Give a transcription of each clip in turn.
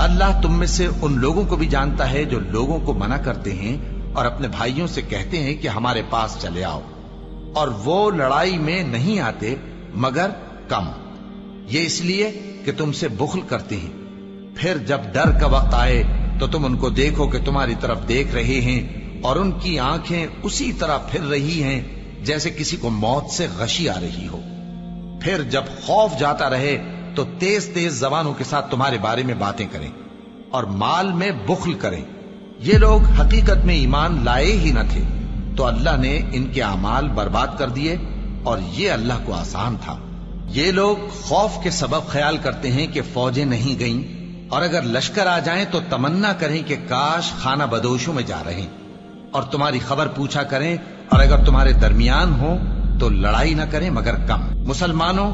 اللہ تم میں سے ان لوگوں کو بھی جانتا ہے جو لوگوں کو منع کرتے ہیں اور اپنے بھائیوں سے کہتے ہیں کہ ہمارے پاس چلے آؤ، اور وہ لڑائی میں نہیں آتے مگر کم، یہ اس لیے کہ تم سے بخل کرتے ہیں۔ پھر جب ڈر کا وقت آئے تو تم ان کو دیکھو کہ تمہاری طرف دیکھ رہے ہیں، اور ان کی آنکھیں اسی طرح پھر رہی ہیں جیسے کسی کو موت سے غشی آ رہی ہو۔ پھر جب خوف جاتا رہے تو تیز تیز زبانوں کے ساتھ تمہارے بارے میں باتیں کریں اور مال میں بخل کریں۔ یہ لوگ حقیقت میں ایمان لائے ہی نہ تھے، تو اللہ نے ان کے اعمال برباد کر دیے، اور یہ اللہ کو آسان تھا۔ یہ لوگ خوف کے سبب خیال کرتے ہیں کہ فوجیں نہیں گئیں، اور اگر لشکر آ جائیں تو تمنا کریں کہ کاش خانہ بدوشوں میں جا رہے، اور تمہاری خبر پوچھا کریں، اور اگر تمہارے درمیان ہو تو لڑائی نہ کریں مگر کم۔ مسلمانوں،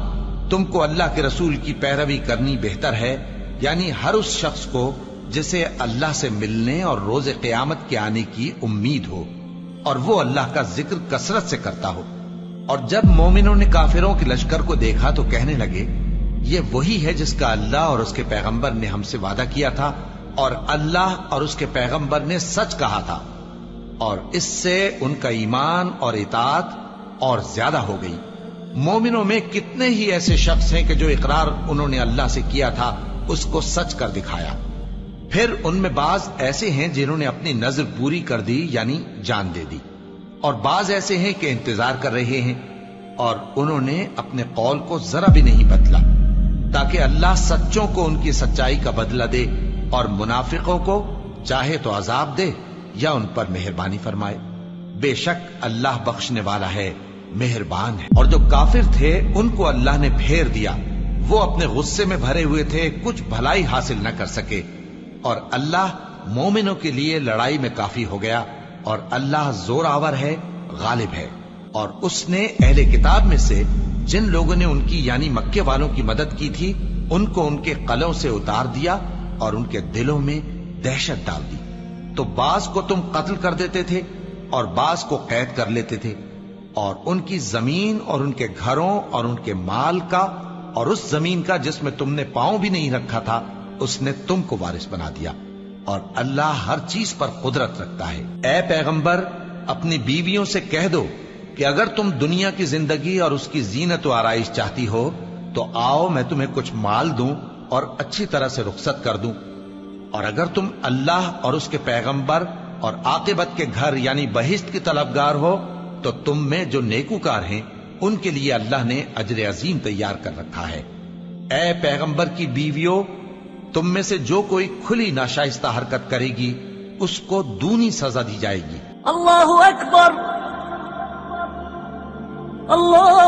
تم کو اللہ کے رسول کی پیروی کرنی بہتر ہے، یعنی ہر اس شخص کو جسے اللہ سے ملنے اور روز قیامت کے آنے کی امید ہو، اور وہ اللہ کا ذکر کثرت سے کرتا ہو۔ اور جب مومنوں نے کافروں کے لشکر کو دیکھا تو کہنے لگے، یہ وہی ہے جس کا اللہ اور اس کے پیغمبر نے ہم سے وعدہ کیا تھا، اور اللہ اور اس کے پیغمبر نے سچ کہا تھا، اور اس سے ان کا ایمان اور اطاعت اور زیادہ ہو گئی۔ مومنوں میں کتنے ہی ایسے شخص ہیں کہ جو اقرار انہوں نے اللہ سے کیا تھا اس کو سچ کر دکھایا۔ پھر ان میں بعض ایسے ہیں جنہوں نے اپنی نظر پوری کر دی، یعنی جان دے دی، اور بعض ایسے ہیں کہ انتظار کر رہے ہیں، اور انہوں نے اپنے قول کو ذرا بھی نہیں بدلا، تاکہ اللہ سچوں کو ان کی سچائی کا بدلہ دے، اور منافقوں کو چاہے تو عذاب دے یا ان پر مہربانی فرمائے۔ بے شک اللہ بخشنے والا ہے، مہربان ہے۔ اور جو کافر تھے ان کو اللہ نے پھیر دیا، وہ اپنے غصے میں بھرے ہوئے تھے، کچھ بھلائی حاصل نہ کر سکے، اور اللہ مومنوں کے لیے لڑائی میں کافی ہو گیا، اور اللہ زور آور ہے، غالب ہے۔ اور اس نے اہل کتاب میں سے جن لوگوں نے ان کی یعنی مکے والوں کی مدد کی تھی، ان کو ان کے قلعوں سے اتار دیا اور ان کے دلوں میں دہشت ڈال دی۔ تو بعض کو تم قتل کر دیتے تھے اور بعض کو قید کر لیتے تھے، اور ان کی زمین اور ان کے گھروں اور ان کے مال کا اور اس زمین کا جس میں تم نے پاؤں بھی نہیں رکھا تھا اس نے تم کو وارث بنا دیا، اور اللہ ہر چیز پر قدرت رکھتا ہے۔ اے پیغمبر، اپنی بیویوں سے کہہ دو کہ اگر تم دنیا کی زندگی اور اس کی زینت و آرائش چاہتی ہو تو آؤ میں تمہیں کچھ مال دوں اور اچھی طرح سے رخصت کر دوں، اور اگر تم اللہ اور اس کے پیغمبر اور عاقبت کے گھر یعنی بہشت کی طلبگار ہو تو تم میں جو نیکوکار ہیں ان کے لیے اللہ نے اجر عظیم تیار کر رکھا ہے۔ اے پیغمبر کی بیویوں، تم میں سے جو کوئی کھلی ناشائستہ حرکت کرے گی اس کو دونی سزا دی جائے گی۔ اللہ اکبر، اللہ